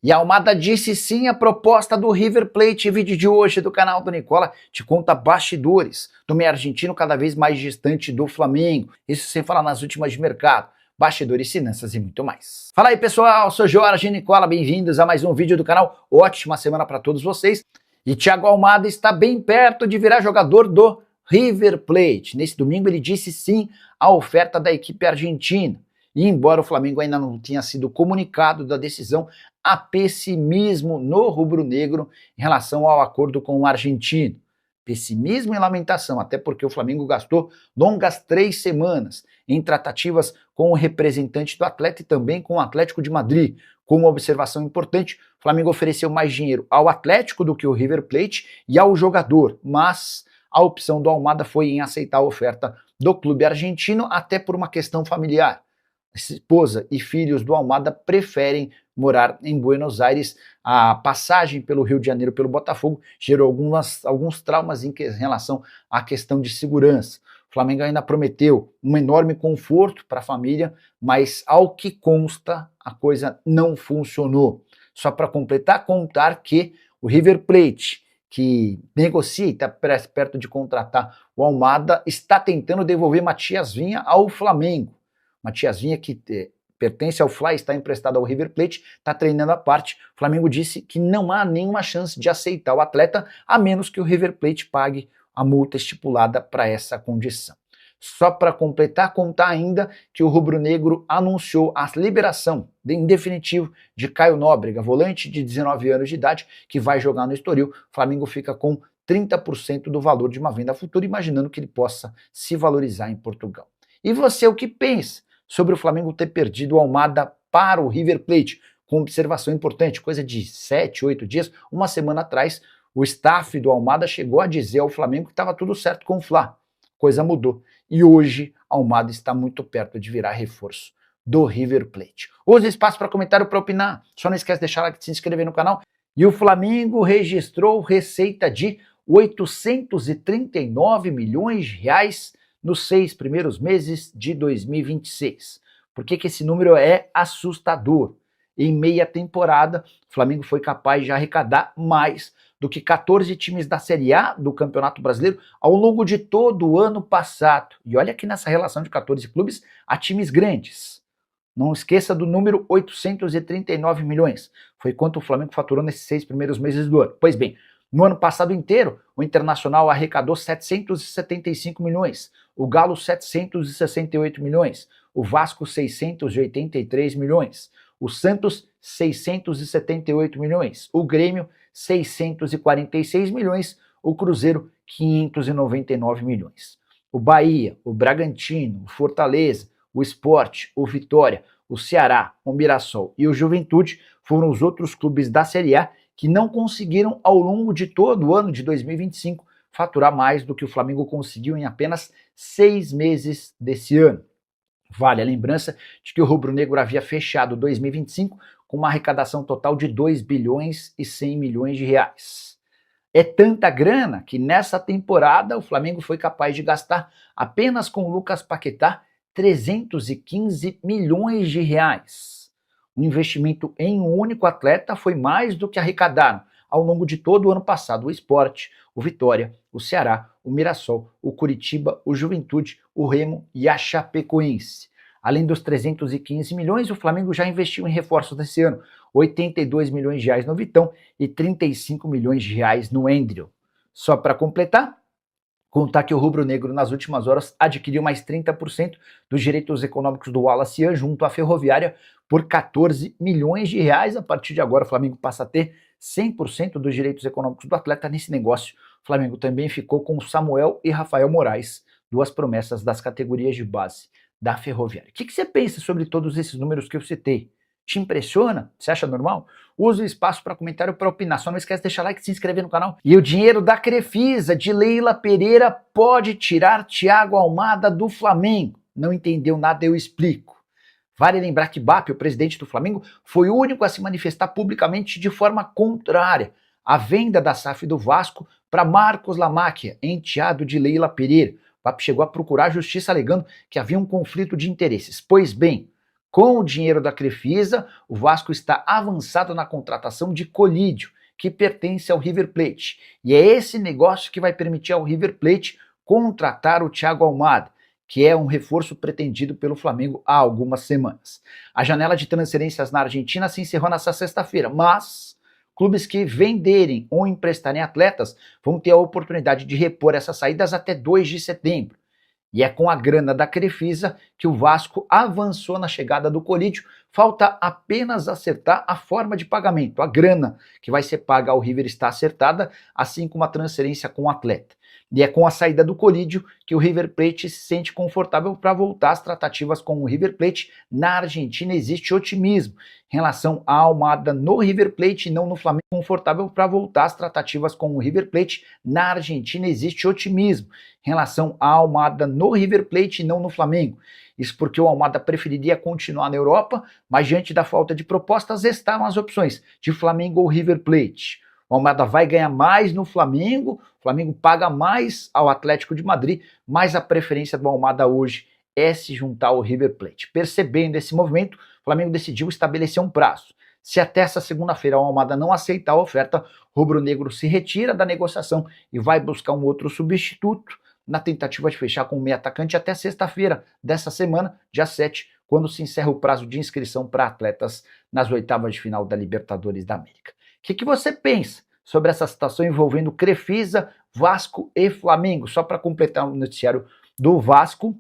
E a Almada disse sim à proposta do River Plate. Vídeo de hoje do canal do Nicola te conta bastidores do meio argentino cada vez mais distante do Flamengo. Isso sem falar nas últimas de mercado, bastidores, finanças e muito mais. Fala aí pessoal, sou Jorge Nicola, bem-vindos a mais um vídeo do canal. Ótima semana para todos vocês. E Thiago Almada está bem perto de virar jogador do River Plate. Nesse domingo ele disse sim à oferta da equipe argentina. E embora o Flamengo ainda não tenha sido comunicado da decisão, há pessimismo no rubro-negro em relação ao acordo com o argentino. Pessimismo e lamentação, até porque o Flamengo gastou longas 3 semanas em tratativas com o representante do atleta e também com o Atlético de Madrid. Com uma observação importante, o Flamengo ofereceu mais dinheiro ao Atlético do que o River Plate e ao jogador, mas a opção do Almada foi em aceitar a oferta do clube argentino, até por uma questão familiar. Esposa e filhos do Almada preferem morar em Buenos Aires. A passagem pelo Rio de Janeiro pelo Botafogo gerou alguns traumas em relação à questão de segurança. O Flamengo ainda prometeu um enorme conforto para a família, mas ao que consta, a coisa não funcionou. Só para completar, contar que o River Plate, que negocia e está perto de contratar o Almada, está tentando devolver Matias Vinha ao Flamengo. Matias Vinha, que pertence ao Fly, está emprestado ao River Plate, está treinando à parte. O Flamengo disse que não há nenhuma chance de aceitar o atleta, a menos que o River Plate pague a multa estipulada para essa condição. Só para completar, contar ainda que o rubro-negro anunciou a liberação, em definitivo, de Caio Nóbrega, volante de 19 anos de idade, que vai jogar no Estoril. O Flamengo fica com 30% do valor de uma venda futura, imaginando que ele possa se valorizar em Portugal. E você, o que pensa sobre o Flamengo ter perdido o Almada para o River Plate? Com observação importante, coisa de 7, 8 dias, uma semana atrás, o staff do Almada chegou a dizer ao Flamengo que estava tudo certo com o Fla. Coisa mudou. E hoje, Almada está muito perto de virar reforço do River Plate. Use espaço para comentário, para opinar. Só não esquece de deixar o like, de se inscrever no canal. E o Flamengo registrou receita de 839 milhões de reais nos 6 primeiros meses de 2026. Por que esse número é assustador? Em meia temporada, o Flamengo foi capaz de arrecadar mais do que 14 times da Série A do Campeonato Brasileiro ao longo de todo o ano passado. E olha que nessa relação de 14 clubes há times grandes. Não esqueça do número 839 milhões. Foi quanto o Flamengo faturou nesses 6 primeiros meses do ano. Pois bem, no ano passado inteiro, o Internacional arrecadou 775 milhões, o Galo 768 milhões, o Vasco 683 milhões, o Santos 678 milhões, o Grêmio 646 milhões, o Cruzeiro 599 milhões. O Bahia, o Bragantino, o Fortaleza, o Sport, o Vitória, o Ceará, o Mirassol e o Juventude foram os outros clubes da Série A que não conseguiram, ao longo de todo o ano de 2025, faturar mais do que o Flamengo conseguiu em apenas 6 meses desse ano. Vale a lembrança de que o rubro-negro havia fechado 2025 com uma arrecadação total de 2 bilhões e 100 milhões de reais. É tanta grana que nessa temporada o Flamengo foi capaz de gastar apenas com o Lucas Paquetá 315 milhões de reais. O investimento em um único atleta foi mais do que arrecadaram ao longo de todo o ano passado o Sport, o Vitória, o Ceará, o Mirassol, o Curitiba, o Juventude, o Remo e a Chapecoense. Além dos 315 milhões, o Flamengo já investiu em reforços desse ano, 82 milhões de reais no Vitão e 35 milhões de reais no Endriel. Só para completar, contar que o rubro-negro nas últimas horas adquiriu mais 30% dos direitos econômicos do Wallace junto à Ferroviária por 14 milhões de reais. A partir de agora o Flamengo passa a ter 100% dos direitos econômicos do atleta. Nesse negócio, o Flamengo também ficou com Samuel e Rafael Moraes, duas promessas das categorias de base da Ferroviária. O que você pensa sobre todos esses números que eu citei? Te impressiona? Você acha normal? Use o espaço para comentário para opinar. Só não esquece de deixar like e se inscrever no canal. E o dinheiro da Crefisa de Leila Pereira pode tirar Thiago Almada do Flamengo. Não entendeu nada? Eu explico. Vale lembrar que BAP, o presidente do Flamengo, foi o único a se manifestar publicamente de forma contrária à venda da SAF do Vasco para Marcos Lamáquia, enteado de Leila Pereira. O BAP chegou a procurar a justiça alegando que havia um conflito de interesses. Pois bem, Com o dinheiro da Crefisa, o Vasco está avançado na contratação de Colídio, que pertence ao River Plate. E é esse negócio que vai permitir ao River Plate contratar o Thiago Almada, que é um reforço pretendido pelo Flamengo há algumas semanas. A janela de transferências na Argentina se encerrou nesta sexta-feira, mas clubes que venderem ou emprestarem atletas vão ter a oportunidade de repor essas saídas até 2 de setembro. E é com a grana da Crefisa que o Vasco avançou na chegada do Colídio. Falta apenas acertar a forma de pagamento. A grana que vai ser paga ao River está acertada, assim como a transferência com o atleta. E é com a saída do Colídio que o River Plate se sente confortável para voltar às tratativas com o River Plate. Na Argentina existe otimismo em relação à Almada no River Plate e não no Flamengo. Confortável para voltar às tratativas com o River Plate. Na Argentina existe otimismo em relação à Almada no River Plate e não no Flamengo. Isso porque o Almada preferiria continuar na Europa, mas diante da falta de propostas estavam as opções de Flamengo ou River Plate. O Almada vai ganhar mais no Flamengo, o Flamengo paga mais ao Atlético de Madrid, mas a preferência do Almada hoje é se juntar ao River Plate. Percebendo esse movimento, o Flamengo decidiu estabelecer um prazo. Se até essa segunda-feira o Almada não aceitar a oferta, o rubro-negro se retira da negociação e vai buscar um outro substituto na tentativa de fechar com o meio atacante até sexta-feira dessa semana, dia 7, quando se encerra o prazo de inscrição para atletas nas oitavas de final da Libertadores da América. O que você pensa sobre essa situação envolvendo Crefisa, Vasco e Flamengo? Só para completar o noticiário do Vasco,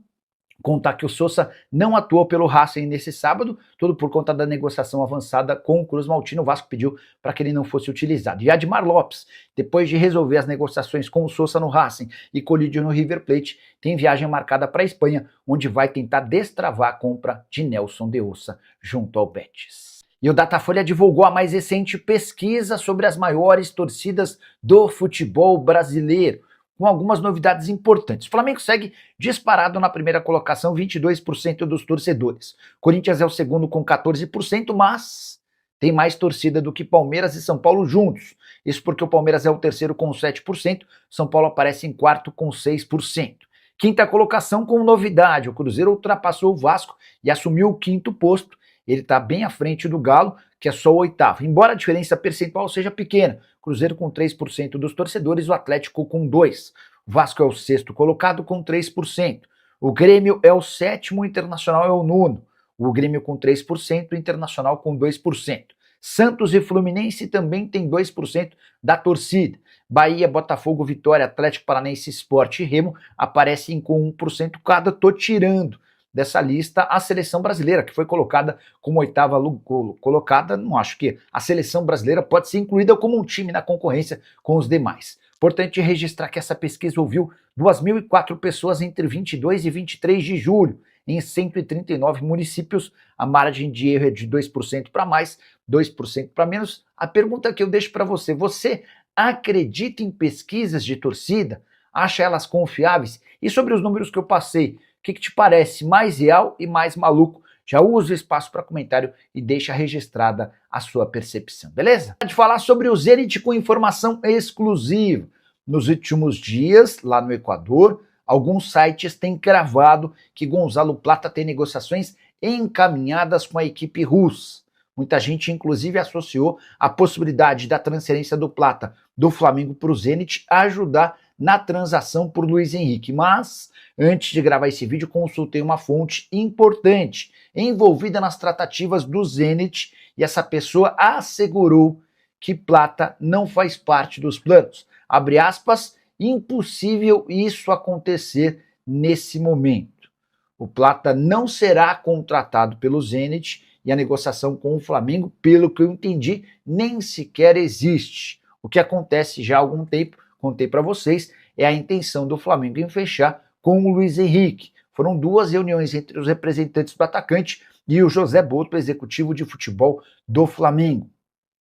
contar que o Sousa não atuou pelo Racing nesse sábado, tudo por conta da negociação avançada com o Cruz Maltino. O Vasco pediu para que ele não fosse utilizado. E Admar Lopes, depois de resolver as negociações com o Sousa no Racing e Colídio no River Plate, tem viagem marcada para a Espanha, onde vai tentar destravar a compra de Nelson de Ossa junto ao Betis. E o Datafolha divulgou a mais recente pesquisa sobre as maiores torcidas do futebol brasileiro, com algumas novidades importantes. O Flamengo segue disparado na primeira colocação, 22% dos torcedores. Corinthians é o segundo com 14%, mas tem mais torcida do que Palmeiras e São Paulo juntos. Isso porque o Palmeiras é o terceiro com 7%, São Paulo aparece em quarto com 6%. Quinta colocação com novidade, o Cruzeiro ultrapassou o Vasco e assumiu o quinto posto. Ele está bem à frente do Galo, que é só o oitavo. Embora a diferença percentual seja pequena, Cruzeiro com 3% dos torcedores, o Atlético com 2%. O Vasco é o sexto colocado com 3%. O Grêmio é o sétimo, o Internacional é o nono. O Grêmio com 3%, o Internacional com 2%. Santos e Fluminense também tem 2% da torcida. Bahia, Botafogo, Vitória, Atlético Paranaense, Sport e Remo aparecem com 1% cada. Tô tirando dessa lista a seleção brasileira, que foi colocada como oitava colocada. Não acho que a seleção brasileira pode ser incluída como um time na concorrência com os demais. Importante registrar que essa pesquisa ouviu 2.004 pessoas entre 22 e 23 de julho, em 139 municípios. A margem de erro é de 2% para mais, 2% para menos. A pergunta que eu deixo para você: você acredita em pesquisas de torcida? Acha elas confiáveis? E sobre os números que eu passei, o que te parece mais real e mais maluco? Já usa o espaço para comentário e deixa registrada a sua percepção, beleza? Pode falar sobre o Zenit com informação exclusiva. Nos últimos dias, lá no Equador, alguns sites têm cravado que Gonzalo Plata tem negociações encaminhadas com a equipe russa. Muita gente, inclusive, associou a possibilidade da transferência do Plata do Flamengo para o Zenit ajudar na transação por Luiz Henrique. Mas, antes de gravar esse vídeo, consultei uma fonte importante envolvida nas tratativas do Zenit e essa pessoa assegurou que Plata não faz parte dos planos. Abre aspas, impossível isso acontecer nesse momento. O Plata não será contratado pelo Zenit e a negociação com o Flamengo, pelo que eu entendi, nem sequer existe. O que acontece já há algum tempo, contei para vocês, é a intenção do Flamengo em fechar com o Luiz Henrique. Foram 2 reuniões entre os representantes do atacante e o José Boto, executivo de futebol do Flamengo.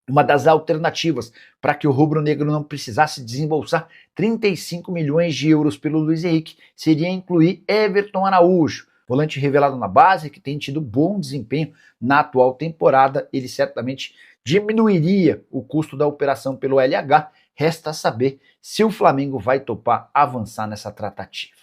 Uma das alternativas para que o rubro-negro não precisasse desembolsar 35 milhões de euros pelo Luiz Henrique seria incluir Everton Araújo, volante revelado na base, que tem tido bom desempenho na atual temporada. Ele certamente diminuiria o custo da operação pelo LH. Resta saber se o Flamengo vai topar avançar nessa tratativa.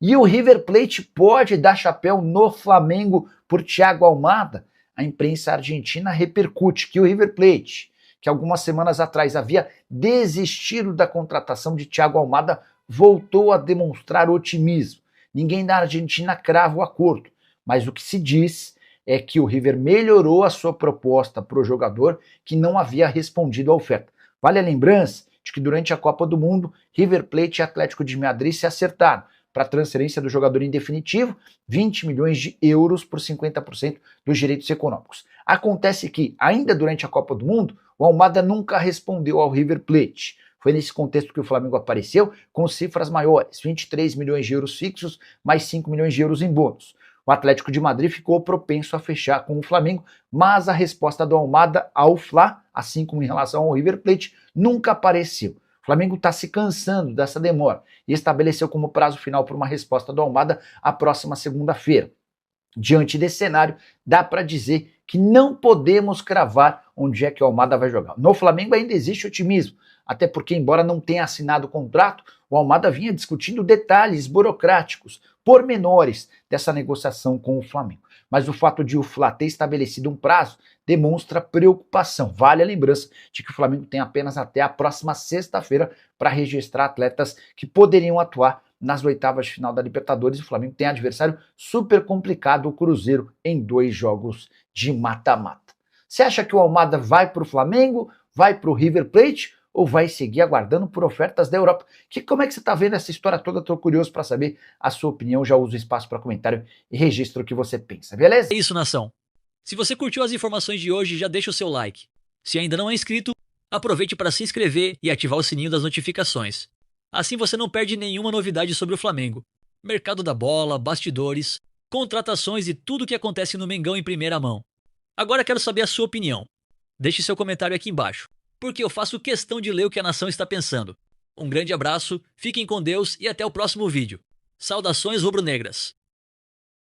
E o River Plate pode dar chapéu no Flamengo por Thiago Almada? A imprensa argentina repercute que o River Plate, que algumas semanas atrás havia desistido da contratação de Thiago Almada, voltou a demonstrar otimismo. Ninguém da Argentina crava o acordo, mas o que se diz é que o River melhorou a sua proposta para o jogador que não havia respondido à oferta. Vale a lembrança de que durante a Copa do Mundo, River Plate e Atlético de Madrid se acertaram para a transferência do jogador em definitivo, 20 milhões de euros por 50% dos direitos econômicos. Acontece que, ainda durante a Copa do Mundo, o Almada nunca respondeu ao River Plate. Foi nesse contexto que o Flamengo apareceu com cifras maiores, 23 milhões de euros fixos, mais 5 milhões de euros em bônus. O Atlético de Madrid ficou propenso a fechar com o Flamengo, mas a resposta do Almada ao Fla, assim como em relação ao River Plate, nunca apareceu. O Flamengo está se cansando dessa demora e estabeleceu como prazo final para uma resposta do Almada a próxima segunda-feira. Diante desse cenário, dá para dizer que não podemos cravar onde é que o Almada vai jogar. No Flamengo ainda existe otimismo, até porque, embora não tenha assinado o contrato, o Almada vinha discutindo detalhes burocráticos, pormenores dessa negociação com o Flamengo. Mas o fato de o Fla ter estabelecido um prazo demonstra preocupação. Vale a lembrança de que o Flamengo tem apenas até a próxima sexta-feira para registrar atletas que poderiam atuar nas oitavas de final da Libertadores. O Flamengo tem adversário super complicado, o Cruzeiro, em 2 jogos de mata-mata. Você acha que o Almada vai para o Flamengo, vai para o River Plate ou vai seguir aguardando por ofertas da Europa? Como é que você está vendo essa história toda? Estou curioso para saber a sua opinião. Já uso o espaço para comentário e registro o que você pensa, beleza? É isso, nação. Se você curtiu as informações de hoje, já deixa o seu like. Se ainda não é inscrito, aproveite para se inscrever e ativar o sininho das notificações. Assim você não perde nenhuma novidade sobre o Flamengo. Mercado da bola, bastidores, contratações e tudo o que acontece no Mengão em primeira mão. Agora quero saber a sua opinião. Deixe seu comentário aqui embaixo, porque eu faço questão de ler o que a nação está pensando. Um grande abraço, fiquem com Deus e até o próximo vídeo. Saudações rubro-negras!